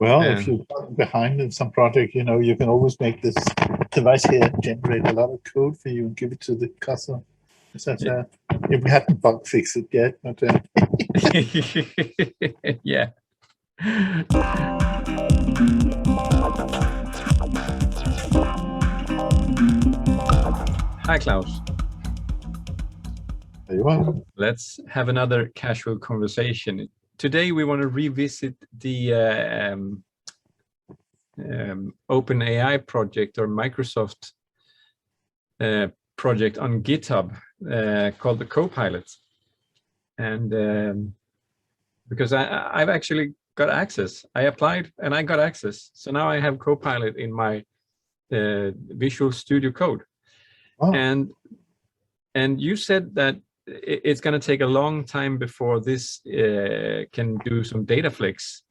Well, if you're behind in some project, you know, you can always make this device here generate a lot of code for you and give it to the customer. If we haven't bug fixed it yet, but yeah. Hi, Klaus. There you are. Let's have another casual conversation. Today, we want to revisit the OpenAI project or Microsoft project on GitHub called the Copilot. And because I've actually got access, I applied and I got access. So now I have Copilot in my Visual Studio Code. Oh. And you said that it's going to take a long time before this can do some DataFlex.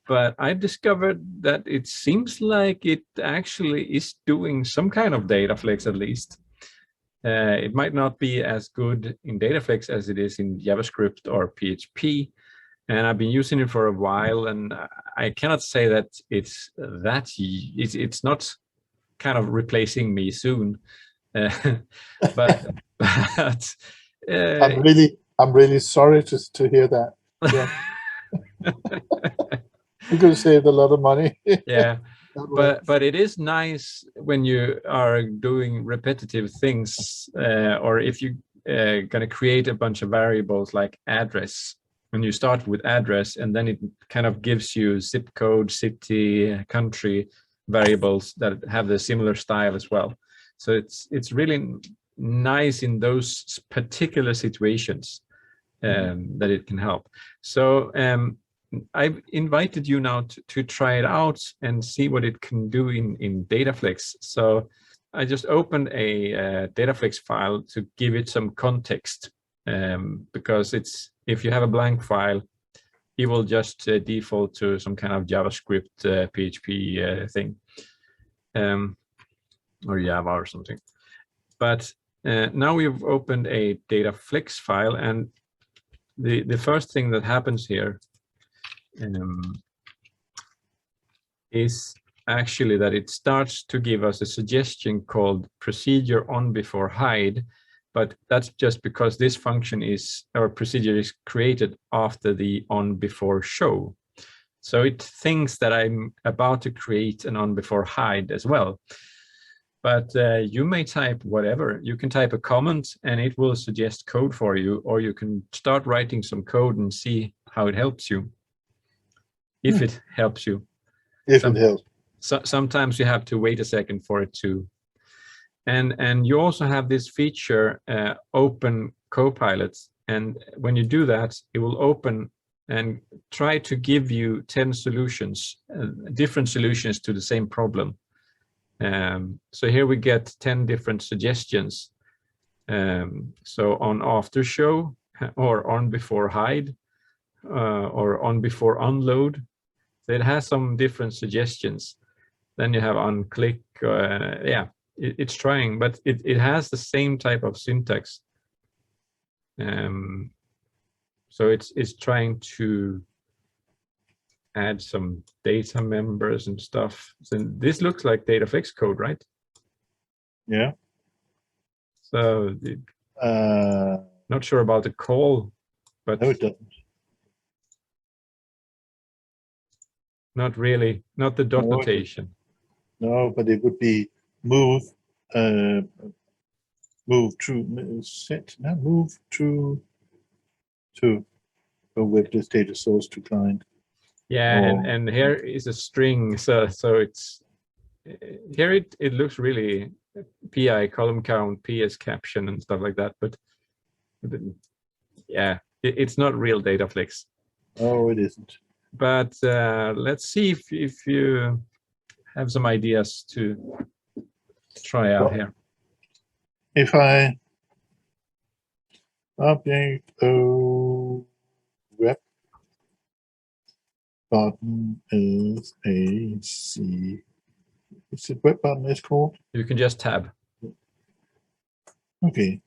But I discovered that it seems like it actually is doing some kind of DataFlex at least. It might not be as good in DataFlex as it is in JavaScript or PHP. And I've been using it for a while, and I cannot say that it's not kind of replacing me soon. But I'm really sorry to hear that. Yeah. You could save a lot of money. Yeah, but it is nice when you are doing repetitive things, or if you going to create a bunch of variables like address, and you start with address, and then it kind of gives you zip code, city, country variables that have the similar style as well. So it's really nice in those particular situations that it can help. So I've invited you now to try it out and see what it can do in DataFlex. So I just opened a DataFlex file to give it some context, because if you have a blank file, it will just default to some kind of JavaScript, PHP thing, or Java or something. But now we've opened a DataFlex file, and the first thing that happens here is actually that it starts to give us a suggestion called procedure on before hide, but that's just because this function procedure is created after the on before show. So it thinks that I'm about to create an on before hide as well. But you may type whatever. You can type a comment and it will suggest code for you, or you can start writing some code and see how it helps you. If it helps you. If it helps. Sometimes you have to wait a second for it to. And you also have this feature, Open Copilot. And when you do that, it will open and try to give you 10 solutions, different solutions to the same problem. So here we get 10 different suggestions. So on after show, or on before hide, or on before unload. So it has some different suggestions. Then you have on click. Yeah, it's trying, but it has the same type of syntax. So it's trying to add some data members and stuff. So this looks like Datafix code, right? Yeah. So not sure about the call, but no, it doesn't. Not really, not the dot notation. No, but it would be move to set, no, move to with this data source to client. Yeah, and here is a string, so it's here it looks really PI, column count, PS caption and stuff like that, but yeah, it's not real DataFlex. Oh, it isn't. But let's see if you have some ideas to try out here. If I object web button is a C. Is it web button is called? You can just tab. Okay.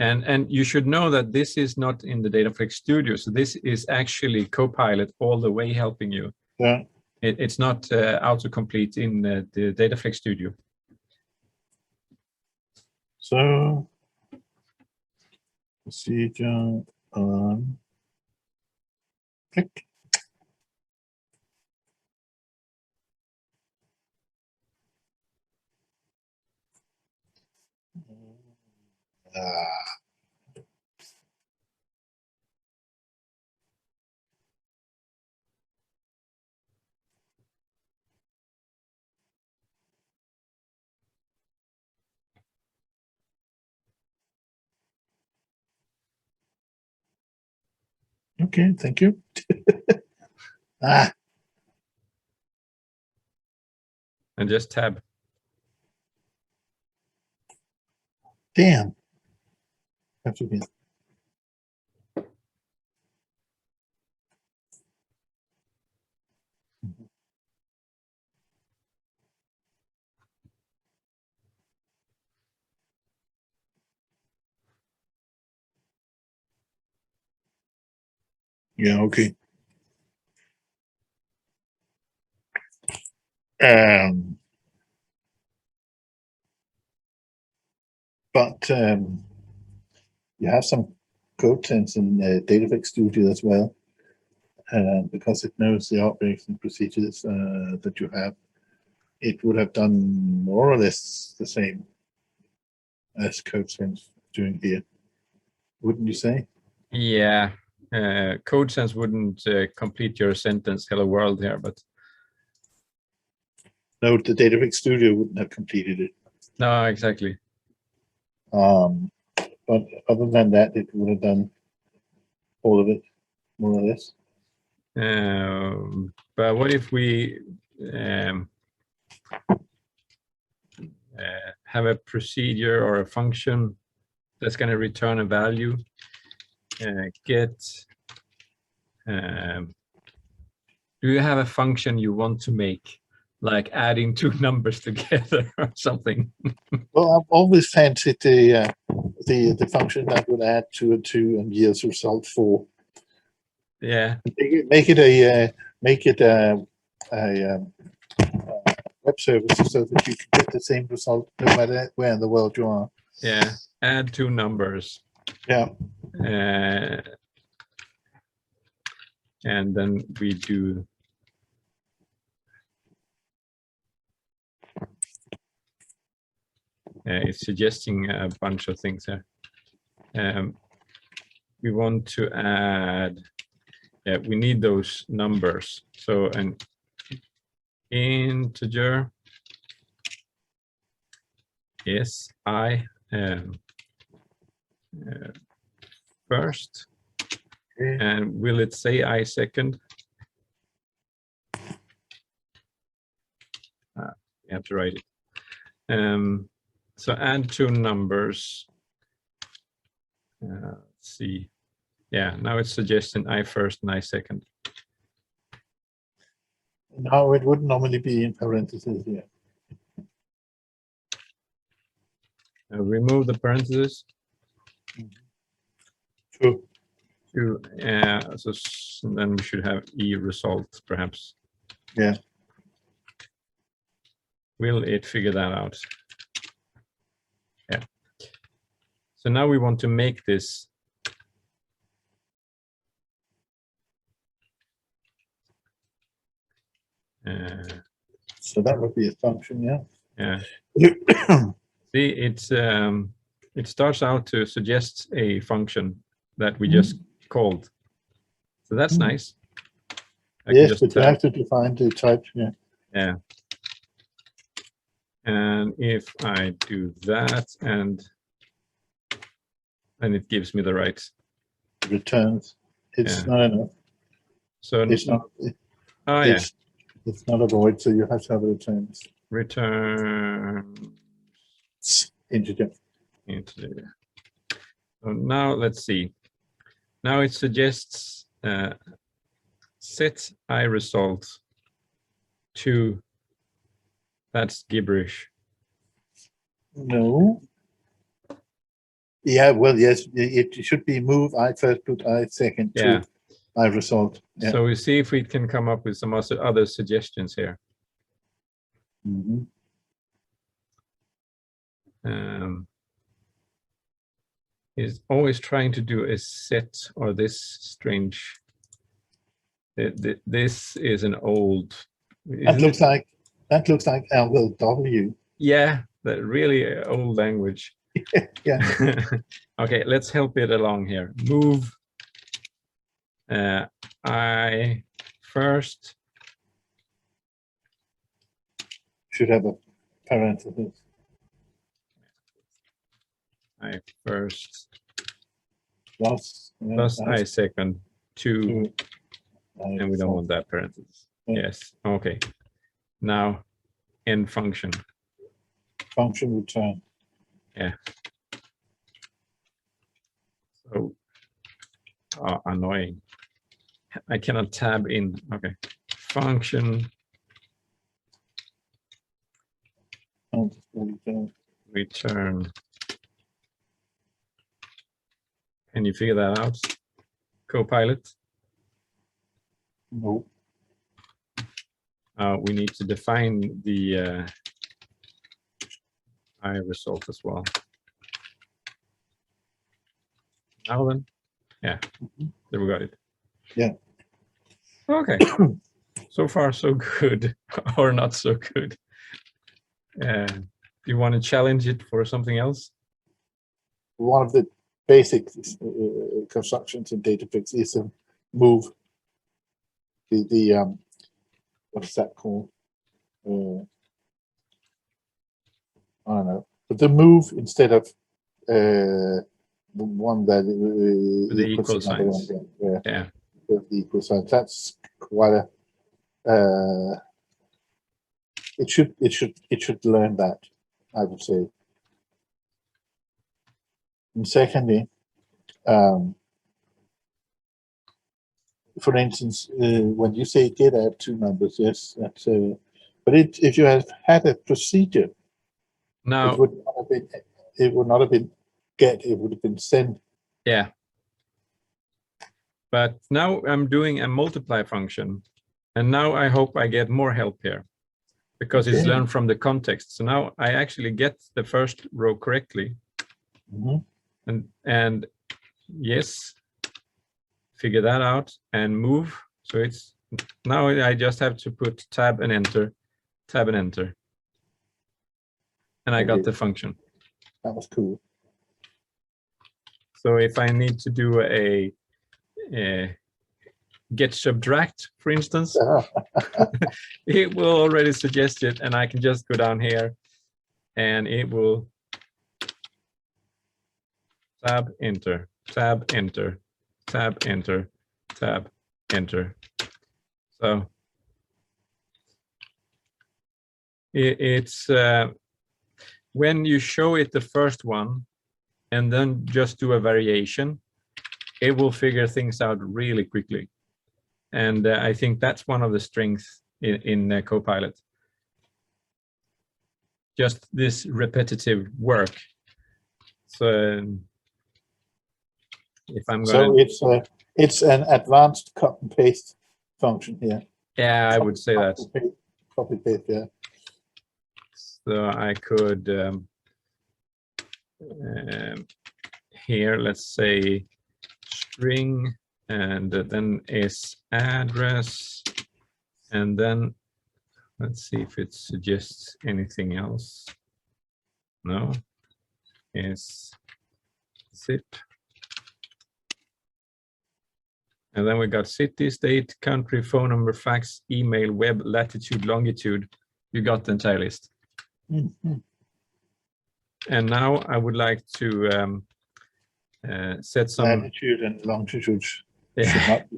And you should know that this is not in the DataFlex Studio. So this is actually Copilot all the way helping you. Yeah. It's not autocomplete in the Dataflex Studio. So procedure on click. Okay, thank you. And just tab. Damn. Have to be. Yeah, okay. But you have some code sense in Dataflex Studio as well, because it knows the operating procedures that you have. It would have done more or less the same as code sense doing here, wouldn't you say? Yeah, code sense wouldn't complete your sentence "Hello world" here, but No, the Dataflex Studio wouldn't have completed it. no, exactly. But other than that, it would have done all of it, more or less. But what if we have a procedure or a function that's going to return a value? Get. Do you have a function you want to make, like adding two numbers together or something? Well, I've always fancied the function that would add 2 and 2 and yields result 4. Yeah. Make it a web service so that you can get the same result no matter where in the world you are. Yeah. Add two numbers. Yeah. And then we do. It's suggesting a bunch of things here. We want to add. Yeah, we need those numbers. So an integer is I first, and will it say I second? You have to write it. So add two numbers. Let's see. Yeah, now it's suggesting I first and I second. No, it would normally be in parentheses here. Remove the parentheses. True. So then we should have E result, perhaps. Yeah. Will it figure that out? Yeah. So now we want to make this. So that would be a function, yeah. Yeah. See, it starts out to suggest a function that we just called. So that's nice. Yes, but you have to define the type, yeah. Yeah. And if I do that, and then it gives me the right returns, it's not enough. So it's not. It's not a void, so you have to have returns. Return integer. Integer. So now let's see. Now it suggests set I result to. That's gibberish. No. Yeah, well, yes, it should be move I first, put I second. Yeah. Too. iResult. Yeah. So we see if we can come up with some other suggestions here. Mm-hmm. Is always trying to do a set or this strange. This is an old. That looks like LLW. Yeah, that really old language. Yeah. Okay, let's help it along here. Move. I first Should have a parenthesis. I first Plus I second two, and we don't want that parenthesis. Yeah. Yes. Okay. Now, end function. Function return. Yeah. So annoying. I cannot tab in. Okay. Function return. Can you figure that out, Copilot? No. We need to define the iResult as well. Now then, yeah, there we got it. Yeah. Okay. So far, so good, or not so good. Do you want to challenge it for something else? One of the basic constructions in Datafix is a move. The what's that called? I don't know. But the move instead of one that the equal signs. Yeah. The equal signs. That's quite a. It should learn that, I would say. And secondly, for instance, when you say get add two numbers, yes, that's but if you have had a procedure, now it would not have been get, it would have been send. Yeah. But now I'm doing a multiply function, and now I hope I get more help here, because it's learned from the context. So now I actually get the first row correctly. Mm-hmm. And yes, figure that out and move. So it's now I just have to put tab and enter, tab and enter. And I got the function. That was cool. So if I need to do a get subtract, for instance, it will already suggest it, and I can just go down here and it will tab, enter, tab, enter, tab, enter, tab, enter. So it's when you show it the first one and then just do a variation, it will figure things out really quickly. And I think that's one of the strengths in Copilot. Just this repetitive work. So if I'm going so it's an advanced cut and paste function here. Yeah, I would say that. Copy paste, yeah. So I could here, let's say string, and then is address, and then let's see if it suggests anything else. No, is zip. And then we got city, state, country, phone number, fax, email, web, latitude, longitude. You got the entire list. Mm-hmm. And now I would like to set some latitude and longitude. Yeah. Should not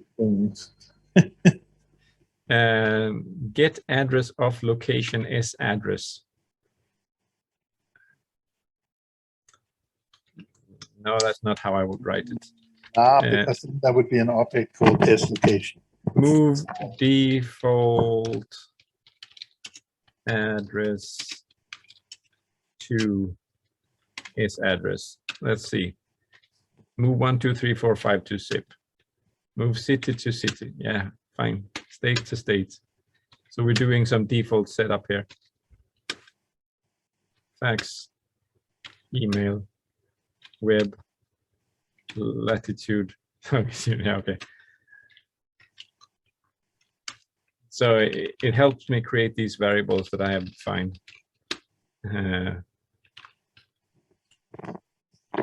be get address of location is address. No, that's not how I would write it. Because that would be an object called sLocation. Move default address to is address. Let's see. Move 1, 2, 3, 4, 5 to zip. Move city to city. Yeah, fine. State to state. So we're doing some default setup here. Fax, email, web, latitude. Yeah, okay. So it helps me create these variables that I have defined.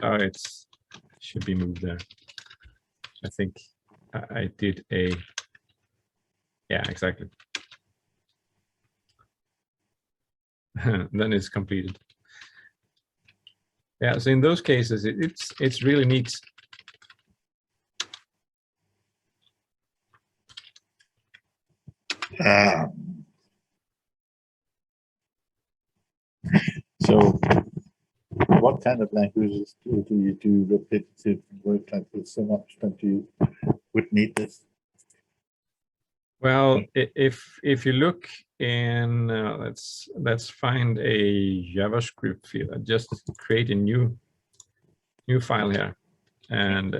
Oh, it's should be moved there. I think I did a, yeah, exactly. Then it's completed. Yeah, so in those cases, it's really neat. So what kind of languages do you do repetitive work like this so much that you would need this? Well, if you look in, let's find a JavaScript field. Just create a new file here, and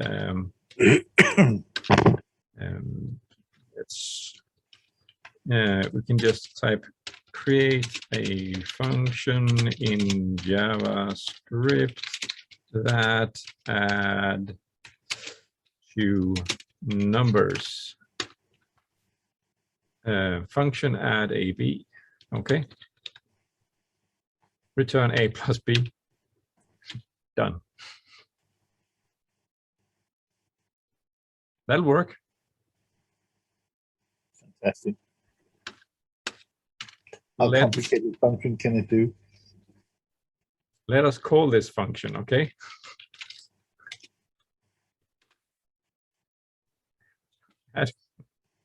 we can just type create a function in JavaScript that add two numbers. Function add AB. Okay. Return A plus B. Done. That'll work. Fantastic. How complicated function can it do? Let us call this function, okay?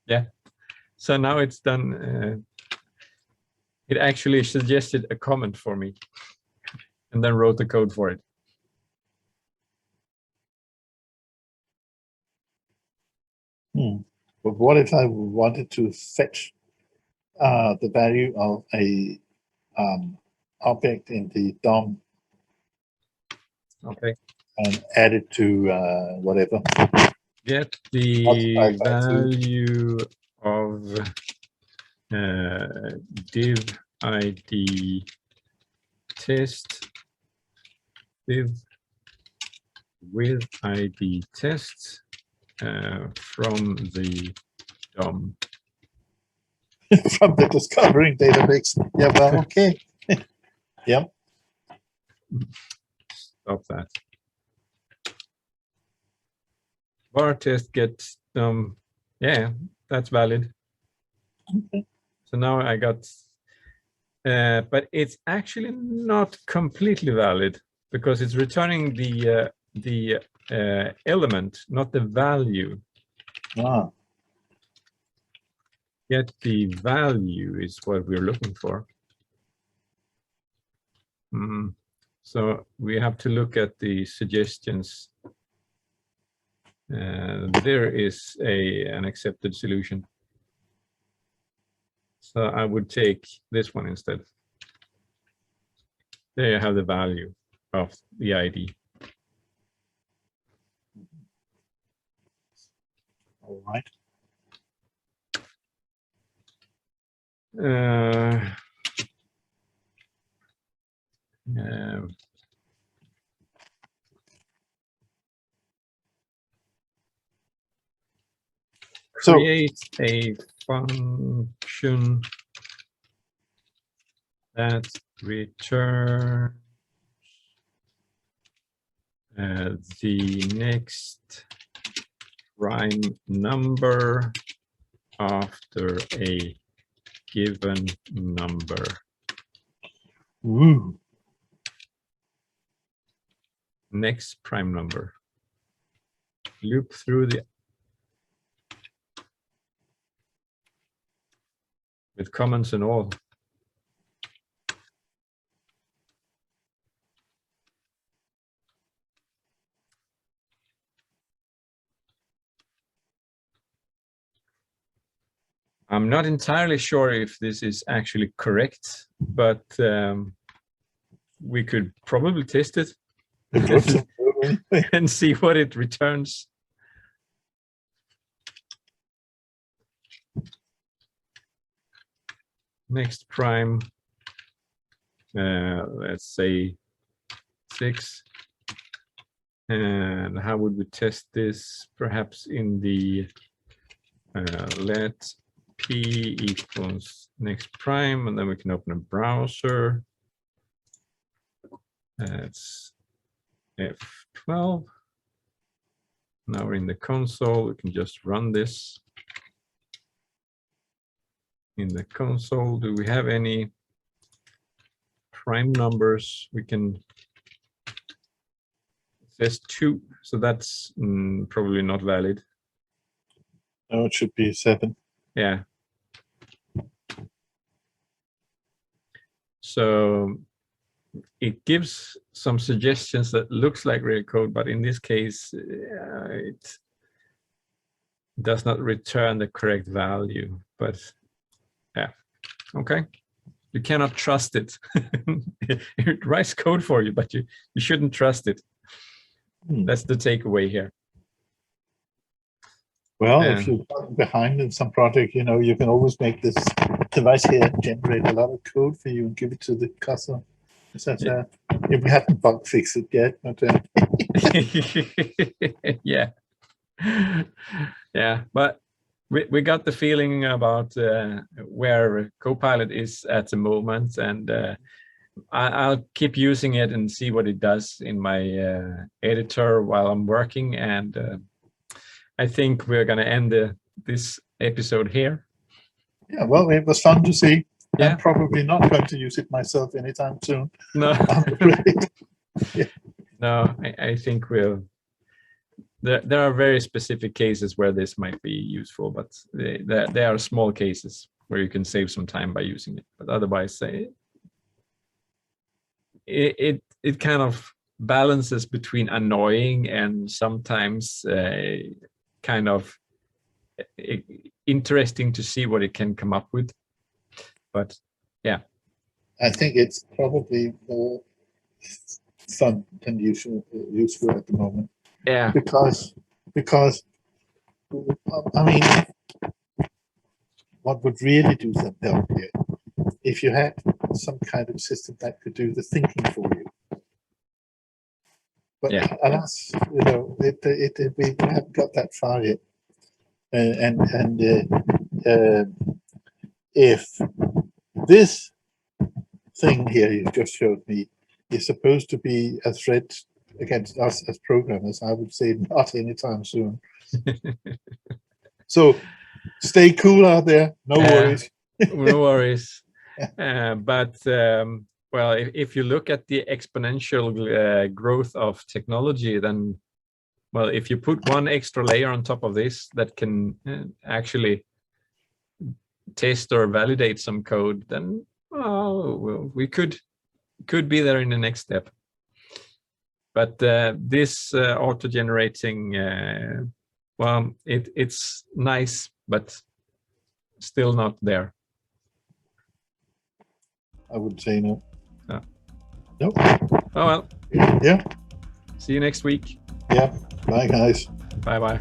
Yeah. So now it's done. It actually suggested a comment for me and then wrote the code for it. But what if I wanted to fetch the value of a object in the DOM, okay, and add it to whatever? Get the value of div ID test, div with ID test from the DOM. From the discovering Datafix. Yeah, well, okay. Yep. Stop that. Var test get yeah, that's valid. Okay. So now I got, but it's actually not completely valid because it's returning the element, not the value. Ah. Yet the value is what we're looking for. So we have to look at the suggestions. There is an accepted solution. So I would take this one instead. There you have the value of the ID. All right. Create a function that returns the next prime number after a given number. Ooh. Next prime number. Loop through the with comments and all. I'm not entirely sure if this is actually correct, but we could probably test it and see what it returns. next prime, let's say 6. And how would we test this? Perhaps in the let p equals next prime, and then we can open a browser. That's F12. Now we're in the console. We can just run this. In the console, do we have any prime numbers? We can, it says 2, so that's probably not valid. No, it should be 7. Yeah. So it gives some suggestions that looks like real code, but in this case, it does not return the correct value. But yeah, okay. You cannot trust it. It writes code for you, but you shouldn't trust it. That's the takeaway here. Well, if you're behind in some project, you know, you can always make this device here generate a lot of code for you and give it to the customer. If we haven't bug fixed it yet, but yeah, yeah, but we got the feeling about where Copilot is at the moment, and I'll keep using it and see what it does in my editor while I'm working. And I think we're going to end this episode here. Yeah, well, it was fun to see. Yeah. I'm probably not going to use it myself anytime soon. No, I'm afraid. Yeah. No, I think we'll. There are very specific cases where this might be useful, but there are small cases where you can save some time by using it. But otherwise, it kind of balances between annoying and sometimes kind of interesting to see what it can come up with. But yeah, I think it's probably more fun than useful at the moment. Yeah, because I mean, what would really do some help here if you had some kind of system that could do the thinking for you. But yeah, alas, you know, we haven't got that far yet. If this thing here you just showed me is supposed to be a threat against us as programmers, I would say not anytime soon. So stay cool out there. No worries. No worries. But well, if you look at the exponential growth of technology, then, well, if you put one extra layer on top of this that can actually test or validate some code, then well, we could be there in the next step. But this auto-generating, well, it's nice, but still not there. I would say no. No. Nope. Oh well. Yeah. See you next week. Yeah. Bye, guys. Bye-bye.